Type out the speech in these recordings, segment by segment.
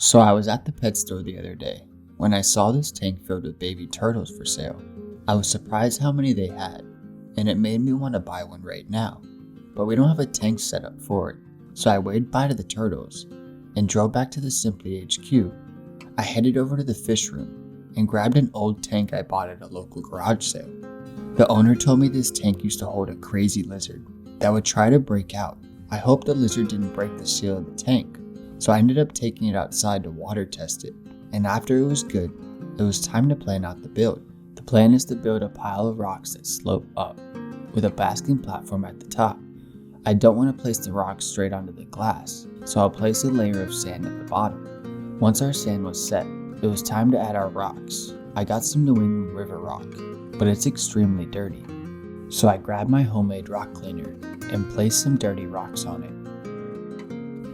So I was at the pet store the other day when I saw this tank filled with baby turtles for sale. I was surprised how many they had, and it made me want to buy one right now. But we don't have a tank set up for it, so I waved bye to the turtles and drove back to the Simply HQ. I headed over to the fish room and grabbed an old tank I bought at a local garage sale. The owner told me this tank used to hold a crazy lizard that would try to break out. I hoped the lizard didn't break the seal of the tank, so I ended up taking it outside to water test it, and after it was good, it was time to plan out the build. The plan is to build a pile of rocks that slope up, with a basking platform at the top. I don't want to place the rocks straight onto the glass, so I'll place a layer of sand at the bottom. Once our sand was set, it was time to add our rocks. I got some New England River rock, but it's extremely dirty, so I grabbed my homemade rock cleaner and placed some dirty rocks on it.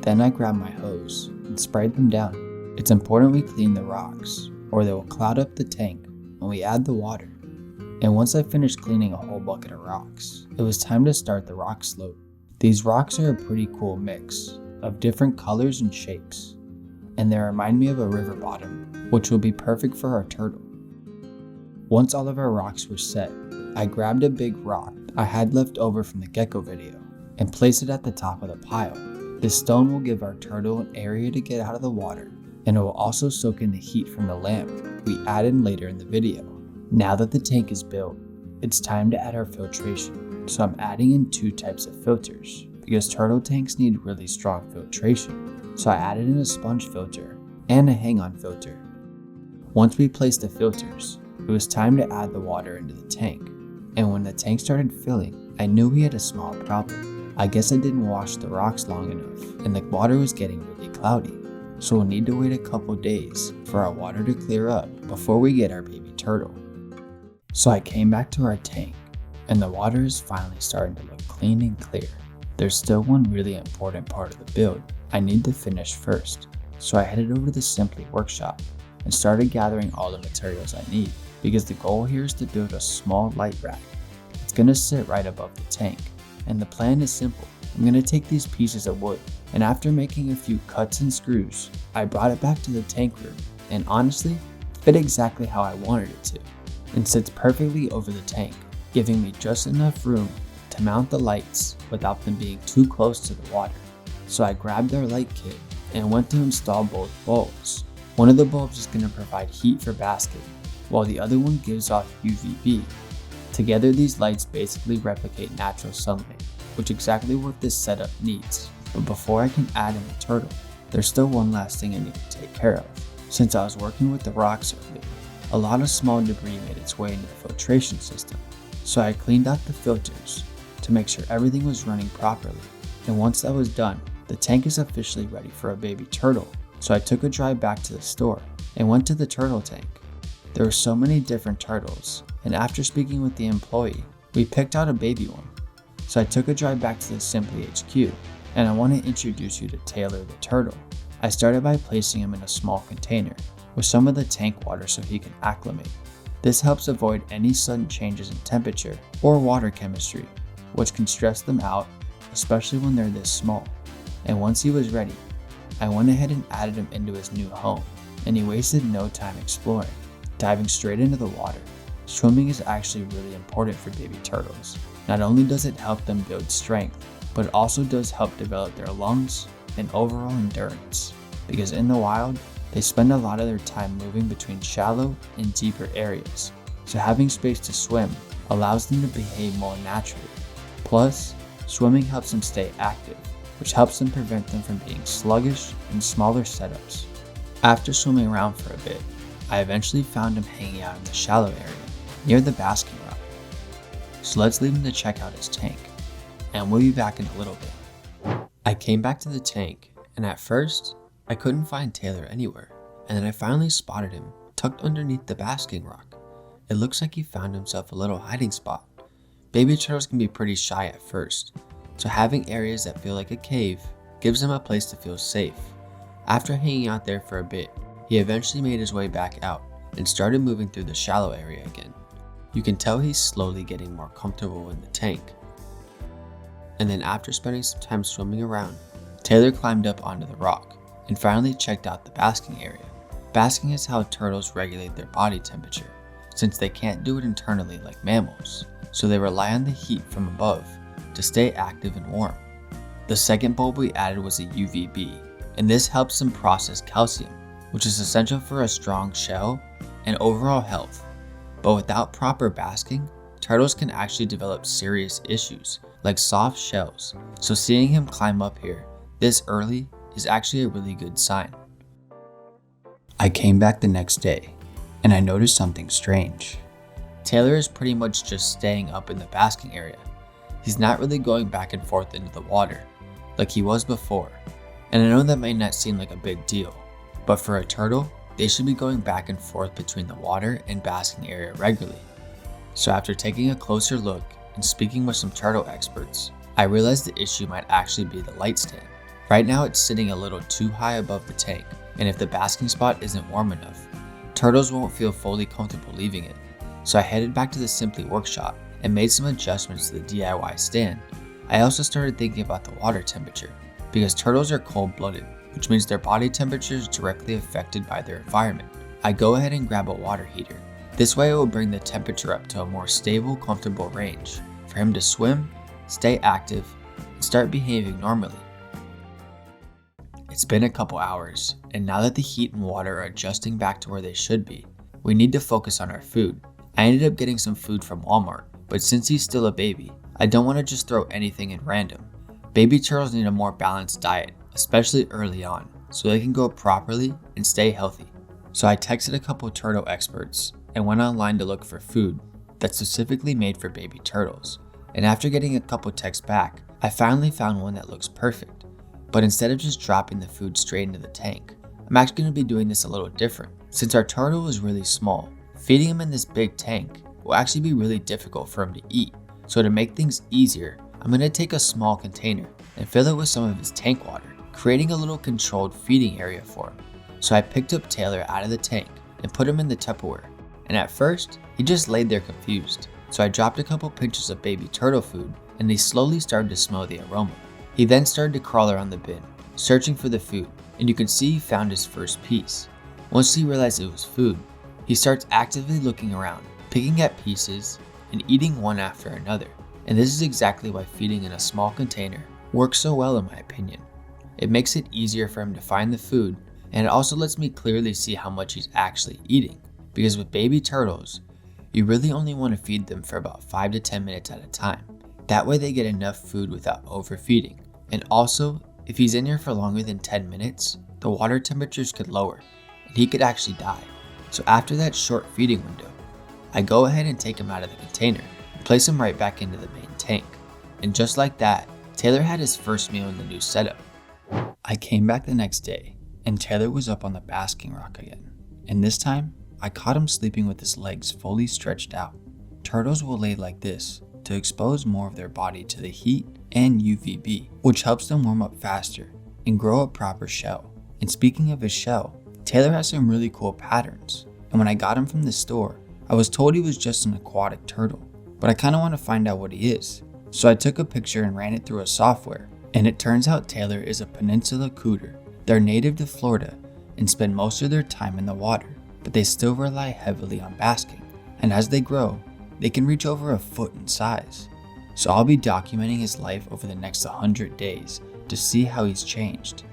Then I grabbed my hose and sprayed them down. It's important we clean the rocks, or they will cloud up the tank when we add the water. And once I finished cleaning a whole bucket of rocks, it was time to start the rock slope. These rocks are a pretty cool mix of different colors and shapes, and they remind me of a river bottom, which will be perfect for our turtle. Once all of our rocks were set, I grabbed a big rock I had left over from the gecko video and placed it at the top of the pile. This stone will give our turtle an area to get out of the water, and it will also soak in the heat from the lamp we add in later in the video. Now that the tank is built, it's time to add our filtration. So I'm adding in 2 types of filters because turtle tanks need really strong filtration. So I added in a sponge filter and a hang-on filter. Once we placed the filters, it was time to add the water into the tank. And when the tank started filling, I knew we had a small problem. I guess I didn't wash the rocks long enough and the water was getting really cloudy. So we'll need to wait a couple days for our water to clear up before we get our baby turtle. So I came back to our tank and the water is finally starting to look clean and clear. There's still one really important part of the build I need to finish first. So I headed over to the Simply workshop and started gathering all the materials I need, because the goal here is to build a small light rack. It's going to sit right above the tank, and the plan is simple. I'm going to take these pieces of wood, and after making a few cuts and screws, I brought it back to the tank room, and honestly, it fit exactly how I wanted it to, and sits perfectly over the tank, giving me just enough room to mount the lights without them being too close to the water. So I grabbed our light kit and went to install both bulbs. One of the bulbs is going to provide heat for basking, while the other one gives off UVB. Together, these lights basically replicate natural sunlight, which is exactly what this setup needs. But before I can add in the turtle, there's still one last thing I need to take care of. Since I was working with the rocks earlier, a lot of small debris made its way into the filtration system. So I cleaned out the filters to make sure everything was running properly. And once that was done, the tank is officially ready for a baby turtle. So I took a drive back to the store and went to the turtle tank. There were so many different turtles, and after speaking with the employee, we picked out a baby one. So I took a drive back to the Simply HQ, and I want to introduce you to Taylor the turtle. I started by placing him in a small container with some of the tank water so he can acclimate. This helps avoid any sudden changes in temperature or water chemistry, which can stress them out, especially when they're this small. And once he was ready, I went ahead and added him into his new home, and he wasted no time exploring, diving straight into the water. Swimming is actually really important for baby turtles. Not only does it help them build strength, but it also does help develop their lungs and overall endurance, because in the wild, they spend a lot of their time moving between shallow and deeper areas, so having space to swim allows them to behave more naturally. Plus, swimming helps them stay active, which helps them prevent them from being sluggish in smaller setups. After swimming around for a bit, I eventually found him hanging out in the shallow area, near the basking rock. So let's leave him to check out his tank, and we'll be back in a little bit. I came back to the tank, and at first, I couldn't find Taylor anywhere, and then I finally spotted him tucked underneath the basking rock. It looks like he found himself a little hiding spot. Baby turtles can be pretty shy at first, so having areas that feel like a cave gives them a place to feel safe. After hanging out there for a bit, he eventually made his way back out and started moving through the shallow area again. You can tell he's slowly getting more comfortable in the tank. And then after spending some time swimming around, Taylor climbed up onto the rock and finally checked out the basking area. Basking is how turtles regulate their body temperature, since they can't do it internally like mammals, so they rely on the heat from above to stay active and warm. The second bulb we added was a UVB, and this helps them process calcium, which is essential for a strong shell and overall health. But without proper basking, turtles can actually develop serious issues like soft shells, so seeing him climb up here this early is actually a really good sign. I came back the next day, and I noticed something strange. Taylor is pretty much just staying up in the basking area. He's not really going back and forth into the water like he was before, and I know that may not seem like a big deal, but for a turtle, they should be going back and forth between the water and basking area regularly. So after taking a closer look and speaking with some turtle experts, I realized the issue might actually be the light stand. Right now it's sitting a little too high above the tank, and if the basking spot isn't warm enough, turtles won't feel fully comfortable leaving it. So I headed back to the Simply workshop and made some adjustments to the DIY stand. I also started thinking about the water temperature, because turtles are cold-blooded, which means their body temperature is directly affected by their environment. I go ahead and grab a water heater. This way it will bring the temperature up to a more stable, comfortable range for him to swim, stay active, and start behaving normally. It's been a couple hours, and now that the heat and water are adjusting back to where they should be, we need to focus on our food. I ended up getting some food from Walmart, but since he's still a baby, I don't want to just throw anything in random. Baby turtles need a more balanced diet, especially early on, so they can grow properly and stay healthy. So I texted a couple turtle experts and went online to look for food that's specifically made for baby turtles. And after getting a couple texts back, I finally found one that looks perfect. But instead of just dropping the food straight into the tank, I'm actually going to be doing this a little different. Since our turtle is really small, feeding him in this big tank will actually be really difficult for him to eat. So to make things easier, I'm going to take a small container and fill it with some of his tank water, creating a little controlled feeding area for him. So I picked up Taylor out of the tank and put him in the Tupperware. And at first, he just laid there confused. So I dropped a couple pinches of baby turtle food and he slowly started to smell the aroma. He then started to crawl around the bin, searching for the food, and you can see he found his first piece. Once he realized it was food, he starts actively looking around, picking at pieces and eating one after another. And this is exactly why feeding in a small container works so well in my opinion. It makes it easier for him to find the food, and it also lets me clearly see how much he's actually eating. Because with baby turtles, you really only want to feed them for about 5 to 10 minutes at a time. That way they get enough food without overfeeding. And also, if he's in here for longer than 10 minutes, the water temperatures could lower and he could actually die. So after that short feeding window, I go ahead and take him out of the container and place him right back into the main tank. And just like that, Taylor had his first meal in the new setup. I came back the next day and Taylor was up on the basking rock again. And this time, I caught him sleeping with his legs fully stretched out. Turtles will lay like this to expose more of their body to the heat and UVB, which helps them warm up faster and grow a proper shell. And speaking of his shell, Taylor has some really cool patterns. And when I got him from the store, I was told he was just an aquatic turtle, but I kind of want to find out what he is. So I took a picture and ran it through a software, and it turns out Taylor is a Peninsula cooter. They're native to Florida and spend most of their time in the water, but they still rely heavily on basking. And as they grow, they can reach over a foot in size. So I'll be documenting his life over the next 100 days to see how he's changed.